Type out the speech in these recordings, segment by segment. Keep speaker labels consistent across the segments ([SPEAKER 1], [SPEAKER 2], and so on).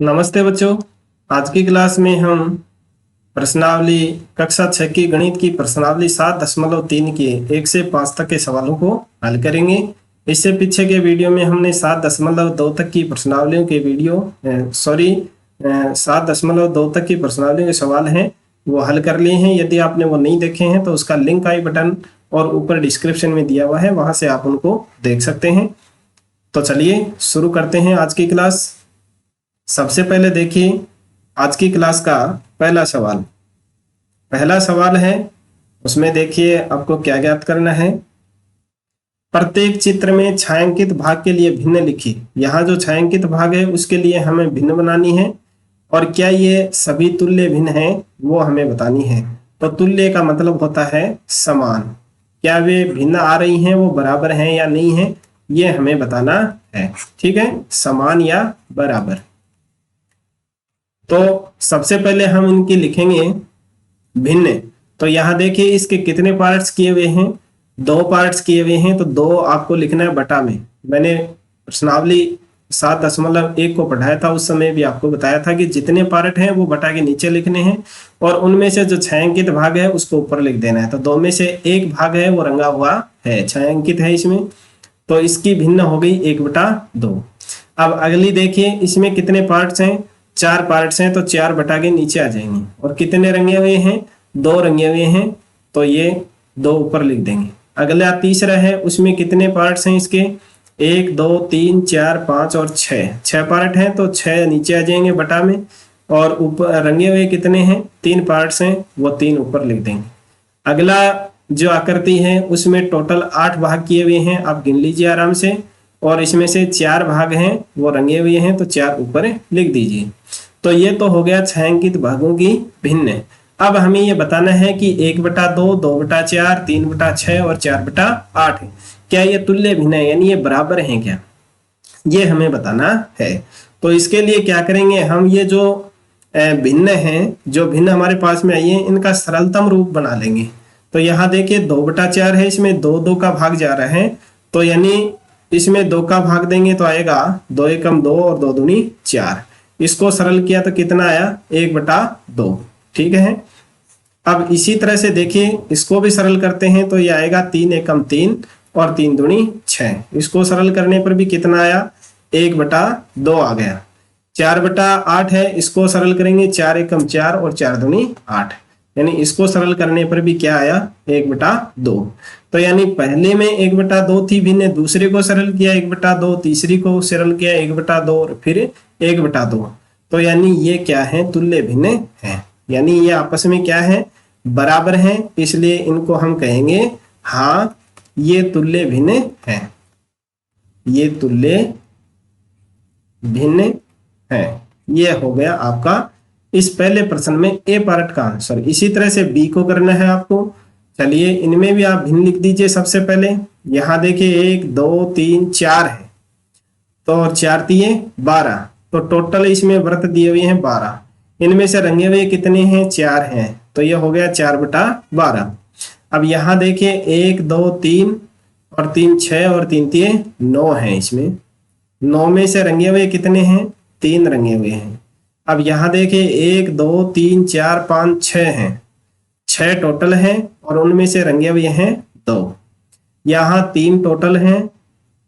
[SPEAKER 1] नमस्ते बच्चों। आज की क्लास में हम प्रश्नावली कक्षा 6 की गणित की प्रश्नावली 7.3 के 1 से 5 तक के सवालों को हल करेंगे। इससे पीछे के वीडियो में हमने 7.2 तक की प्रश्नावलियों के 7.2 तक की प्रश्नावलियों के सवाल हैं वो हल कर लिए हैं। यदि आपने वो नहीं देखे हैं तो उसका लिंक आई बटन और ऊपर डिस्क्रिप्शन में दिया हुआ है, वहां से आप उनको देख सकते हैं। तो चलिए शुरू करते हैं आज की क्लास। सबसे पहले देखिए आज की क्लास का पहला सवाल है, उसमें देखिए आपको क्या ज्ञात करना है। प्रत्येक चित्र में छायांकित भाग के लिए भिन्न लिखिए। यहाँ जो छायांकित भाग है उसके लिए हमें भिन्न बनानी है और क्या ये सभी तुल्य भिन्न है वो हमें बतानी है। तो तुल्य का मतलब होता है समान। क्या वे भिन्न आ रही हैं, वो बराबर हैं या नहीं है, ये हमें बताना है। ठीक है, समान या बराबर। तो सबसे पहले हम इनकी लिखेंगे भिन्न। तो यहाँ देखिए इसके कितने पार्ट्स किए हुए हैं, 2 पार्ट्स किए हुए हैं। तो 2 आपको लिखना है बटा में। मैंने प्रश्नावली 7.1 को पढ़ाया था, उस समय भी आपको बताया था कि जितने पार्ट हैं वो बटा के नीचे लिखने हैं और उनमें से जो छायांकित भाग है उसको ऊपर लिख देना है। तो 2 में से एक भाग है वो रंगा हुआ है, छायांकित है इसमें, तो इसकी भिन्न हो गई 1/2। अब अगली देखिए, इसमें कितने पार्ट्स हैं, 4 पार्ट्स हैं, तो 4 बटा के नीचे आ जाएंगे। और कितने रंगे हुए हैं, 2 रंगे हुए हैं, तो ये 2 ऊपर लिख देंगे। अगला तीसरा है, उसमें कितने पार्ट्स हैं इसके, 1 2 3 4 5 और 6 पार्ट हैं, तो 6 नीचे आ जाएंगे बटा में। और ऊपर रंगे हुए कितने हैं, 3 पार्ट्स हैं, वो 3 ऊपर लिख देंगे। अगला जो आकृति है उसमें टोटल 8 भाग किए हुए हैं, आप गिन लीजिए आराम से। और इसमें से 4 भाग हैं वो रंगे हुए हैं, तो 4 ऊपर लिख दीजिए। तो ये तो हो गया छायांकित भागों की भिन्न। अब हमें ये बताना है कि 1/2, 2/4, 3/6 और 4/8 है। क्या ये तुल्य भिन्न है, यानी ये बराबर हैं क्या, ये हमें बताना है। तो इसके लिए क्या करेंगे हम, ये जो भिन्न हैं, जो भिन्न हमारे पास में आई है, इनका सरलतम रूप बना लेंगे। तो यहाँ देखिए 2/4 है, इसमें 2 का भाग जा रहा है, तो यानी इसमें 2 का भाग देंगे तो आएगा 2 एकम 2 और 2 दूनी 4। इसको सरल किया तो कितना आया, 1/2। ठीक है। अब इसी तरह से देखिए इसको भी सरल करते हैं तो ये आएगा 3 एकम 3 और 3 दूनी 6। इसको सरल करने पर भी कितना आया, 1/2 आ गया। 4/8 है, इसको सरल करेंगे 4 एकम 4 और 4 दूनी 8, यानी इसको सरल करने पर भी क्या आया, 1/2। तो यानी पहले में 1/2 थी भिन्न, दूसरे को सरल किया 1/2, तीसरी को सरल किया 1/2 और फिर 1/2। तो यानी ये क्या है, तुल्य भिन्न है, यानी ये आपस में क्या है, बराबर हैं। इसलिए इनको हम कहेंगे हाँ ये तुल्य भिन्न है, ये तुल्य भिन्न है। ये हो गया आपका इस पहले प्रश्न में ए पार्ट का आंसर। इसी तरह से बी को करना है आपको। चलिए इनमें भी आप भिन्न लिख दीजिए। सबसे पहले यहाँ देखिए 1 2 3 4 है, तो 4 दिए 12, तो टोटल इसमें वृत्त दिए हुए हैं 12। इनमें से रंगे हुए कितने हैं, 4 हैं, तो ये हो गया 4/12। अब यहाँ देखिए 1 2 3 और 3 6 और 3 3 9 है, इसमें 9 में से रंगे हुए कितने हैं, 3 रंगे हुए हैं। अब यहाँ देखिए 1 2 3 4 5 6 हैं, 6 टोटल हैं और उनमें से रंगे हुए हैं 2। यहाँ 3 टोटल हैं,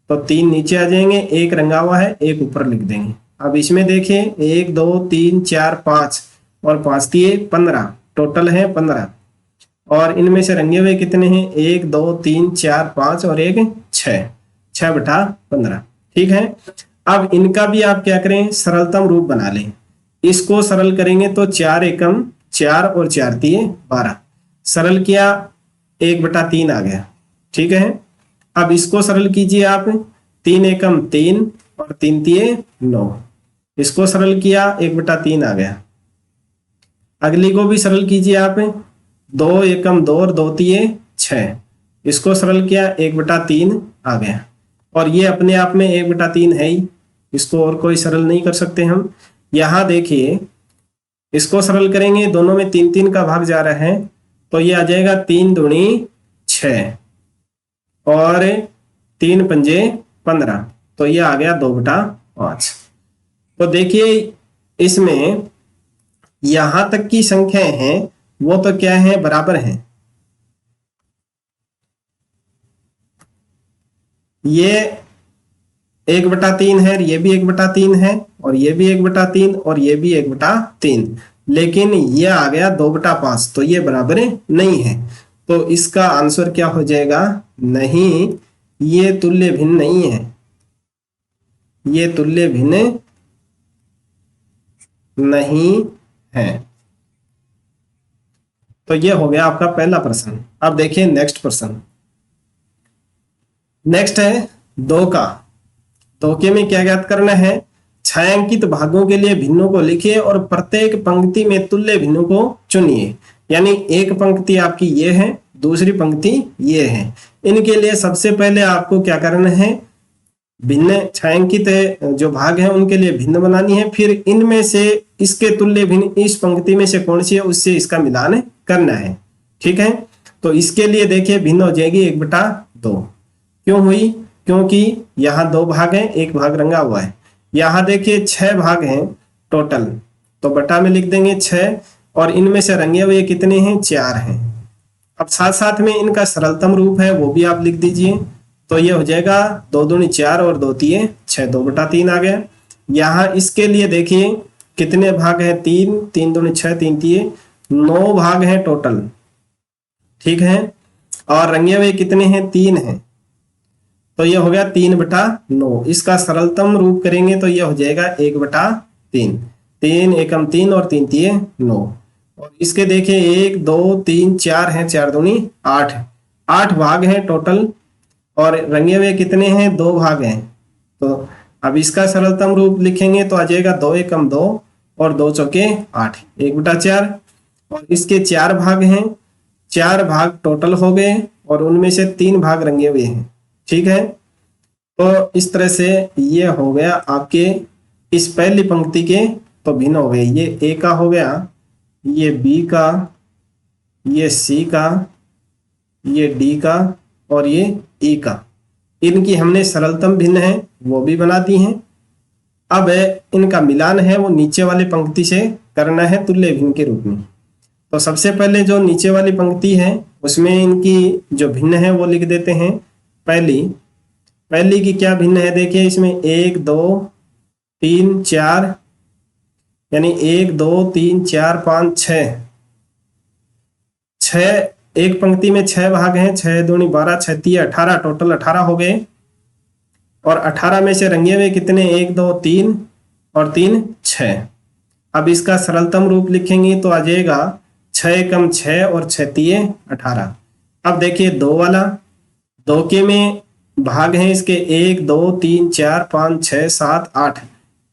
[SPEAKER 1] तो 3 नीचे आ जाएंगे, 1 रंगा हुआ है, 1 ऊपर लिख देंगे। अब इसमें देखिए 1 2 3 4 5 और 5 दिए 15, टोटल है 15। और इनमें से रंगे हुए कितने हैं, 1 2 3 4 5 और 1 6, 6/15। ठीक है। अब इनका भी आप क्या करें, सरलतम रूप बना लें। इसको सरल करेंगे तो 4 एकम 4 और 4 दिए 12, सरल किया 1/3 आ गया। ठीक है। अब इसको सरल कीजिए आप, 3 एकम 3 और 3 दिए 9, इसको सरल किया 1/3 आ गया। अगली को भी सरल कीजिए आप, 2 एकम 2 और 2 दिए 6, इसको सरल किया 1/3 आ गया। और ये अपने आप में 1/3 है ही, इसको और कोई सरल नहीं कर सकते हम। यहाँ देखिए इसको सरल करेंगे, दोनों में 3 3 का भाग जा रहा है, तो ये आ जाएगा 3 दूनी 6 और 3 पंजे 15, तो ये आ गया 2/5। तो देखिए इसमें यहां तक की संख्याएं हैं वो तो क्या है, बराबर है। ये 1/3 है, ये भी 1/3 है, और ये भी 1/3, और ये भी 1/3, लेकिन ये आ गया 2/5, तो ये बराबर नहीं है। तो इसका आंसर क्या हो जाएगा, नहीं, ये तुल्य भिन्न नहीं है, ये तुल्य भिन्न नहीं है। तो ये हो गया आपका पहला प्रश्न। अब देखिए नेक्स्ट प्रश्न। नेक्स्ट है 2 का। 2 के में क्या ज्ञात करना है, छायांकित भागों के लिए भिन्नों को लिखिए और प्रत्येक पंक्ति में तुल्य भिन्नों को चुनिए। यानी एक पंक्ति आपकी ये है, दूसरी पंक्ति ये है। इनके लिए सबसे पहले आपको क्या करना है, भिन्न छायांकित जो भाग है उनके लिए भिन्न बनानी है, फिर इनमें से इसके तुल्य भिन्न इस पंक्ति में से कौन सी है उससे इसका मिलान करना है। ठीक है, तो इसके लिए देखिए भिन्न हो जाएगी 1/2। क्यों हुई, क्योंकि यहाँ 2 भाग हैं, एक भाग रंगा हुआ है। यहाँ देखिए 6 भाग हैं टोटल, तो बटा में लिख देंगे 6, और इनमें से रंगे हुए कितने हैं, 4 हैं। अब साथ साथ में इनका सरलतम रूप है वो भी आप लिख दीजिए। तो ये हो जाएगा 2 दूनी 4 और 2 तिये 6, 2/3 आ गया। यहाँ इसके लिए देखिए कितने भाग हैं, 3, 3 दूनी 6, 3 तिये 9 भाग हैं टोटल। ठीक है, और रंगे हुए कितने हैं, 3 हैं। तो ये हो गया 3/9। इसका सरलतम रूप करेंगे तो ये हो जाएगा 1/3, 3 एकम 3 और 3 तिये 9। और इसके देखिए 1 2 3 4 हैं, 4 दूनी 8, 8 भाग हैं टोटल, और रंगे हुए कितने हैं, 2 भाग हैं। तो अब इसका सरलतम रूप लिखेंगे तो आ जाएगा 2 एकम 2 और 2 चौके 8, 1/4। और इसके 4 भाग हैं, 4 भाग टोटल हो गए, और उनमें से 3 भाग रंगे हुए हैं। ठीक है, तो इस तरह से ये हो गया आपके इस पहली पंक्ति के तो भिन्न हो गए। ये ए का हो गया, ये बी का, ये सी का, ये डी का, और ये ई का। इनकी हमने सरलतम भिन्न है वो भी बना दी हैं। अब इनका मिलान है वो नीचे वाली पंक्ति से करना है तुल्य भिन्न के रूप में। तो सबसे पहले जो नीचे वाली पंक्ति है उसमें इनकी जो भिन्न है वो लिख देते हैं। पहली की क्या भिन्न है, देखिए इसमें 1 2 3 4, यानी 1 2 3 4 5 6, एक पंक्ति में 6 भाग हैं, 6 दूनी 12, 6 तिये 18, टोटल 18 हो गए। और 18 में से रंगे हुए कितने, 1 2 3 और 3 6। अब इसका सरलतम रूप लिखेंगे तो आ जाएगा 6 एकम 6 और 6 तिये 18। अब देखिए 2 वाला, 2 के में भाग हैं इसके 1 2 3 4 5 6 7 8,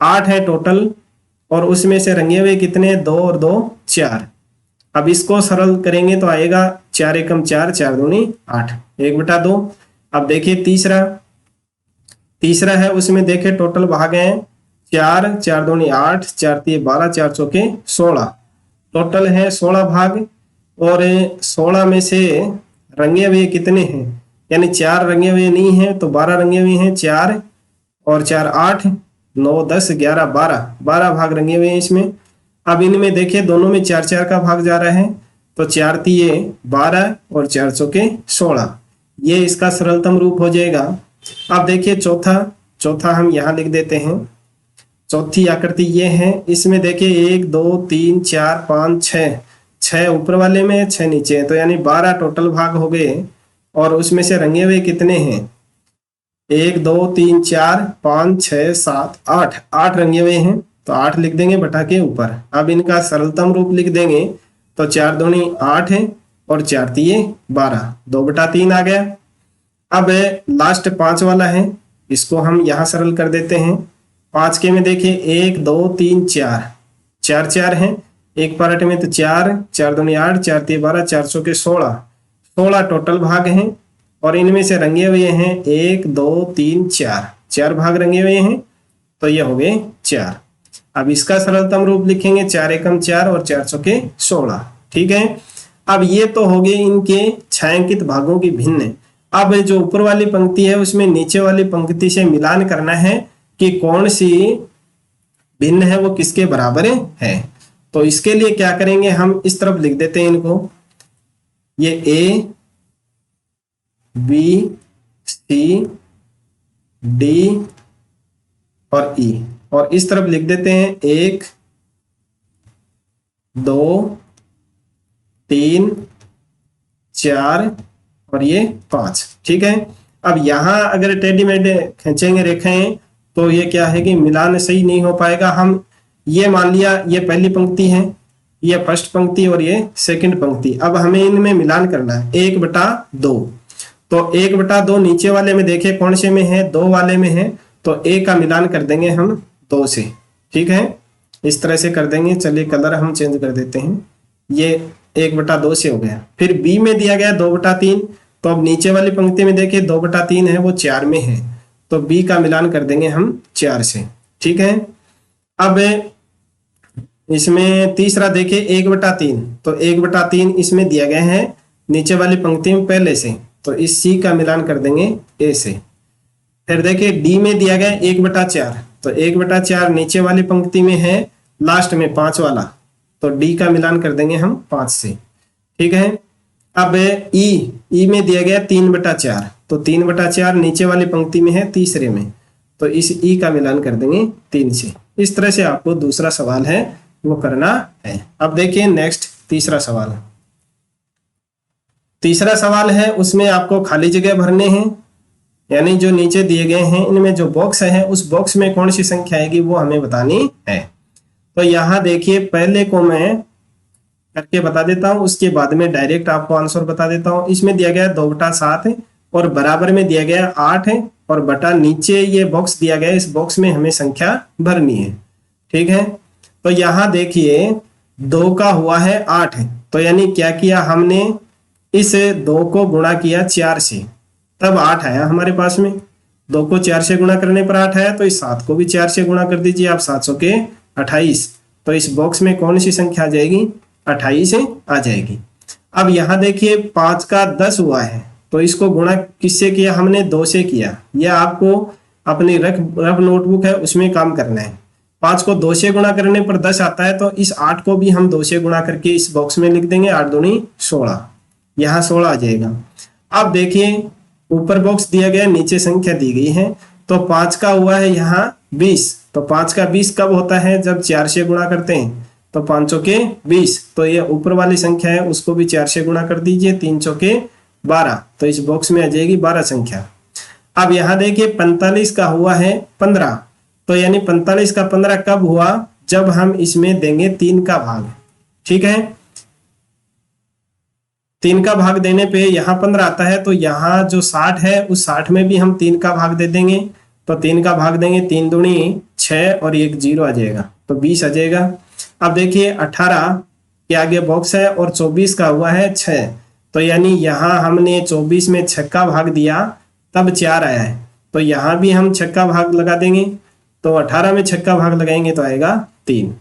[SPEAKER 1] 8 है टोटल, और उसमें से रंगे हुए कितने, 2 और 2 4। अब इसको सरल करेंगे तो आएगा 4 एकम 4, 4 दूनी 8, 1/2। अब देखिए तीसरा है, उसमें देखिए टोटल भाग हैं 4, 4 दूनी 8, 4 तिये 12, 4 चौके 16, टोटल है 16 भाग। और 16 में से रंगे हुए कितने हैं, यानी 4 रंगे हुए नहीं हैं तो 12 रंगे हुए हैं, 4 और 4 8, 9 10 11 12 भाग रंगे हुए हैं इसमें। अब इनमें देखिए दोनों में 4 4 का भाग जा रहा है, तो 4 तिये 12 और 4 चौके 16, ये इसका सरलतम रूप हो जाएगा। अब देखिए चौथा हम यहाँ लिख देते हैं। चौथी आकृति ये है, इसमें देखिए 1 2 3 4 5 6 ऊपर वाले में 6 नीचे है, तो यानी 12 टोटल भाग हो गए। और उसमें से रंगे हुए कितने हैं, 1 2 3 4 5 6 7 8 रंगे हुए हैं, तो 8 लिख देंगे बटा के ऊपर। अब इनका सरलतम रूप लिख देंगे तो 4 दूनी 8 है और 4 तिये 12, 2/3 आ गया। अब लास्ट 5 वाला है, इसको हम यहाँ सरल कर देते हैं। 5 के में देखिए 1 2 3 4 4 हैं, एक पार्ट में तो 4 दूनी 8, 4 तिये 12, 4 चौके 16 टोटल भाग हैं। और इनमें से रंगे हुए हैं 1 2 3 4 भाग रंगे हुए हैं, तो ये हो गए 4। अब इसका सरलतम रूप लिखेंगे 4 एकम 4 और 4 चौके 16। ठीक है, अब ये तो हो गए इनके छायांकित भागों की भिन्न। अब जो ऊपर वाली पंक्ति है उसमें नीचे वाली पंक्ति से मिलान करना है कि कौन सी भिन्न है वो किसके बराबर है। तो इसके लिए क्या करेंगे, हम इस तरफ लिख देते हैं इनको, ये ए बी सी डी और ई, और इस तरफ लिख देते हैं 1 2 3 4 और ये 5। ठीक है, अब यहां अगर टेढ़ी मेढ़े खींचेंगे रेखाएं तो ये क्या है कि मिलान सही नहीं हो पाएगा। हम ये मान लिया ये पहली पंक्ति है, ये फर्स्ट पंक्ति और ये सेकंड पंक्ति। अब हमें इनमें मिलान करना है 1/2। तो 1/2 नीचे वाले में देखें कौन से में है, 2 वाले में है, तो ए का मिलान कर देंगे हम 2 से। ठीक है, इस तरह से कर देंगे। चलिए कलर हम चेंज कर देते हैं, ये 1/2 से हो गया। फिर बी में दिया गया 2/3, तो अब नीचे वाली पंक्ति में देखिए 2/3 है, वो 4 में है, तो बी का मिलान कर देंगे हम 4 से। ठीक है, अब इसमें तीसरा देखिए 1/3, तो 1/3 इसमें दिया गया है नीचे वाली पंक्ति में पहले से, तो इस सी का मिलान कर देंगे ए से। फिर देखिए डी में दिया गया 1/4, तो 1/4 नीचे वाली पंक्ति में है, लास्ट में 5 वाला, तो डी का मिलान कर देंगे हम 5 से। ठीक है, अब ई में दिया गया 3/4, तो 3/4 नीचे वाली पंक्ति में है तीसरे में, तो इस ई का मिलान कर देंगे 3 से। इस तरह से आपको दूसरा सवाल है वो करना है। अब देखिए नेक्स्ट तीसरा सवाल। तीसरा सवाल है उसमें आपको खाली जगह भरने हैं, यानी जो नीचे दिए गए हैं इनमें जो बॉक्स है उस बॉक्स में कौन सी संख्या आएगी वो हमें बतानी है। तो यहाँ देखिए पहले को मैं करके बता देता हूँ, उसके बाद में डायरेक्ट आपको आंसर बता देता हूँ। इसमें दिया गया 2/7 है और बराबर में दिया गया 8 है, और बटा नीचे ये बॉक्स दिया गया, इस बॉक्स में हमें संख्या भरनी है। ठीक है, तो यहाँ देखिए 2 का हुआ है 8 है, तो यानी क्या किया हमने, इस 2 को गुणा किया 4 से, तब 8 आया हमारे पास में। 2 को 4 से गुणा करने पर 8 आया, तो इस 7 को भी 4 से गुणा कर दीजिए आप, 700 के 28। तो इस बॉक्स में कौन सी संख्या आ जाएगी, 28 आ जाएगी। अब यहाँ देखिए 5 का 10 हुआ है, तो इसको गुणा किससे किया हमने, 2 से किया। यह आपको अपनी रफ नोटबुक है उसमें काम करना है। 5 को 2 से गुणा करने पर 10 आता है, तो इस 8 को भी हम 2 से गुणा करके इस बॉक्स में लिख देंगे, 8 दूनी 16, यहाँ 16 आ जाएगा। अब देखिए ऊपर बॉक्स दिया गया, नीचे संख्या दी गई है, तो 5 का हुआ है यहाँ 20, तो 5 का 20 कब होता है, जब 4 से गुणा करते हैं, तो 5 के 20, तो ये ऊपर वाली संख्या है उसको भी 4 से गुणा कर दीजिए, 3 के 12, तो इस बॉक्स में आ जाएगी 12 संख्या। अब यहाँ देखिए 45 का हुआ है 15, तो यानी 45 का 15 कब हुआ, जब हम इसमें देंगे 3 का भाग। ठीक है, 3 का भाग देने पे यहाँ 15 आता है, तो यहाँ जो 60 है उस 60 में भी हम 3 का भाग दे देंगे, तो 3 का भाग देंगे, 3 दूनी 6 और एक 0 आ जाएगा, तो 20 आ जाएगा। अब देखिए 18 के आगे बॉक्स है और 24 का हुआ है 6, तो यानी यहाँ हमने 24 में 6 का भाग दिया तब 4 आया है, तो यहाँ भी हम 6 का भाग लगा देंगे, तो 18 में 6 का भाग लगाएंगे तो आएगा 3।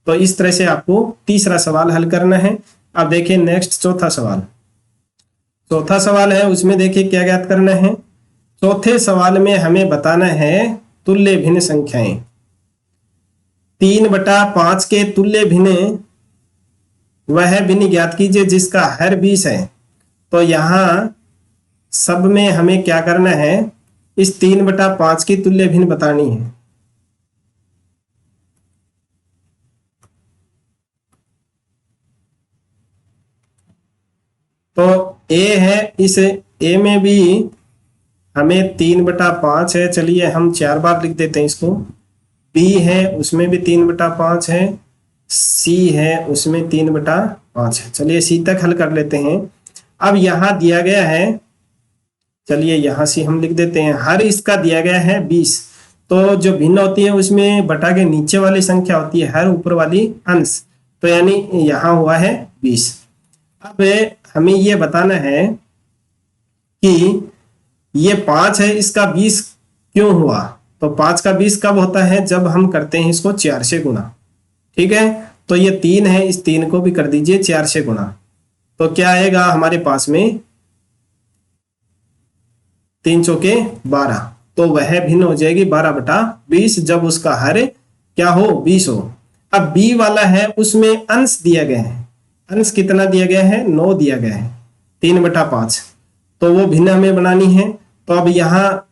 [SPEAKER 1] तो इस तरह से आपको तीसरा सवाल हल करना है। अब देखिए नेक्स्ट चौथा सवाल। चौथा सवाल है उसमें देखिए क्या ज्ञात करना है। चौथे सवाल में हमें बताना है तुल्य भिन्न संख्याएं। 3/5 के तुल्य भिन्न वह भिन्न ज्ञात कीजिए जिसका हर 20 है। तो यहाँ सब में हमें क्या करना है, इस 3/5 की तुल्य भिन्न बतानी है। तो ए है, इस ए में भी हमें 3/5 है, चलिए हम 4 बार लिख देते हैं इसको। बी है उसमें भी 3/5 है, सी है उसमें 3/5 है। चलिए सी तक हल कर लेते हैं। अब यहाँ दिया गया है, चलिए यहाँ से हम लिख देते हैं, हर इसका दिया गया है 20, तो जो भिन्न होती है उसमें बटा के नीचे वाली संख्या होती है हर ऊपर वाली अंश, तो यानी यहाँ हुआ है 20। अब हमें ये बताना है कि ये 5 है, इसका 20 क्यों हुआ। तो 5 का 20 कब होता है, जब हम करते हैं इसको 4 से गुना। ठीक है, तो ये 3 है, इस 3 को भी कर दीजिए 4 से गुना, तो क्या आएगा हमारे पास में 3 चौके 12, तो वह भिन्न हो जाएगी 12/20 जब उसका हर क्या हो, 20 हो। अब बी वाला है उसमें अंश दिया गया है, अंश कितना दिया गया है, 9 दिया गया है, 3/5। तो वो भिन्न हमें बनानी है। तो अब यहाँ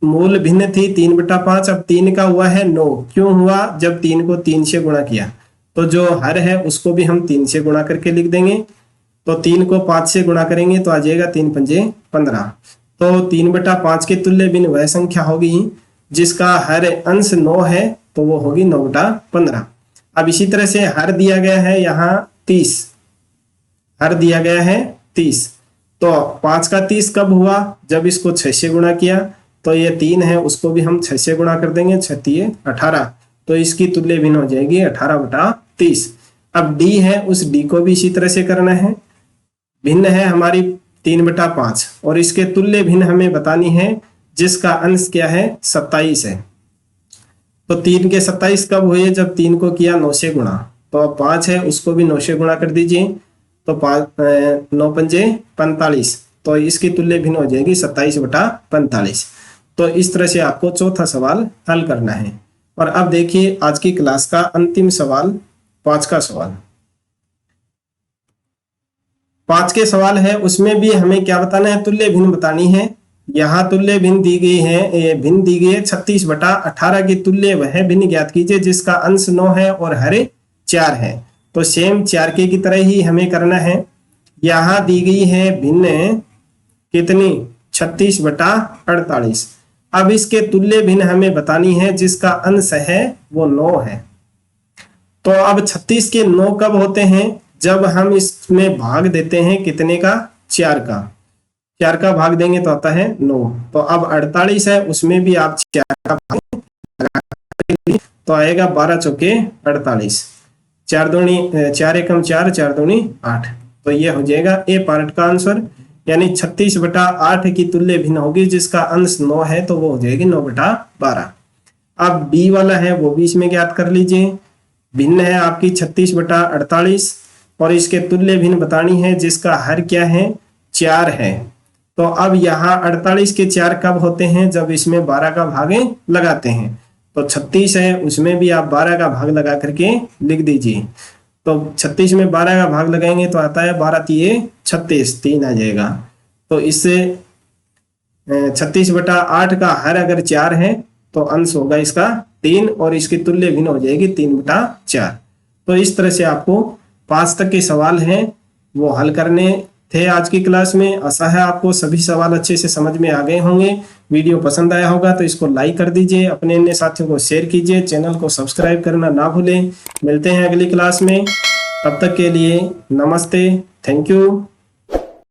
[SPEAKER 1] मूल भिन्न थी 3/5, अब 3 का हुआ है 9। क्यों हुआ, जब 3 को 3 से गुणा किया, तो जो हर है उसको भी हम 3 से गुणा करके लिख देंगे। तो 3 को 5 से गुणा करेंगे तो आ जाएगा 3 पंजे 15। तो 3/5 के तुल्य भिन्न वह संख्या होगी जिसका हर अंश 9 है, तो वो होगी 9/15। अब इसी तरह से हर दिया गया है यहाँ 30, हर दिया गया है 30। तो 5 का 30 कब हुआ, जब इसको 6 से गुणा किया। तो ये 3 है उसको भी हम 6 से गुणा कर देंगे, 6 18। तो इसकी तुल्य भिन्न हो जाएगी 18/30। अब डी है, उस डी को भी इसी तरह से करना है। भिन्न है हमारी 3/5 और इसके तुल्य भिन्न हमें बतानी है जिसका अंश क्या है, 27 है। तो 3 के 27 कब हुए, जब 3 को किया 9 से गुणा। तो अब 5 है उसको भी 9 से गुणा कर दीजिए। तो 9 पंजे 45। तो इसकी तुल्य भिन्न हो जाएगी 27/45। तो इस तरह से आपको चौथा सवाल हल करना है। और अब देखिए आज की क्लास का अंतिम सवाल, 5 का सवाल। 5 के सवाल है उसमें भी हमें क्या बताना है, तुल्य भिन्न बतानी है। यहाँ तुल्य भिन्न दी गई है, भिन्न दी गई है 36/18 की तुल्य वह भिन्न ज्ञात कीजिए जिसका अंश 9 है और हर 4 है। तो सेम 4 के की तरह ही हमें करना है। यहाँ दी गई है भिन्न कितनी, 36/48। अब इसके तुल्य भिन्न हमें बतानी है जिसका अंश है वो 9 है। तो अब 36 के 9 कब होते हैं, जब हम इसमें भाग देते हैं कितने का, 4 का। 4 का भाग देंगे तो आता है 9। तो अब 48 है उसमें भी आप 4 का भाग लगा तो आएगा 12 चौके 48। 4 दूनी 4 एकम 4, 4 दूनी 8। तो ये हो जाएगा ए पार्ट का आंसर, यानी 36/8 की तुल्य भिन्न होगी जिसका अंश 9 है, तो वो हो जाएगी 9/12। अब बी वाला है वो भी इसमें ज्ञात कर लीजिए। भिन्न है आपकी 36/48 और इसके तुल्य भिन्न बतानी है जिसका हर क्या है, 4 है। तो अब यहाँ 48 के 4 कब होते हैं, जब इसमें 12 का भाग लगाते हैं। तो 36 है उसमें भी आप 12 का भाग लगा करके लिख दीजिए। तो 36 में 12 का भाग लगाएंगे तो आता है 12 तिये 36, 3 आ जाएगा। तो इससे 36/8 का हर अगर 4 है तो अंश होगा इसका 3 और इसकी तुल्य भिन्न हो जाएगी 3/4। तो इस तरह से आपको 5 तक के सवाल हैं वो हल करने थे आज की क्लास में। आशा है आपको सभी सवाल अच्छे से समझ में आ गए होंगे। वीडियो पसंद आया होगा तो इसको लाइक कर दीजिए, अपने अन्य साथियों को शेयर कीजिए, चैनल को सब्सक्राइब करना ना भूलें। मिलते हैं अगली क्लास में, तब तक के लिए नमस्ते, थैंक यू।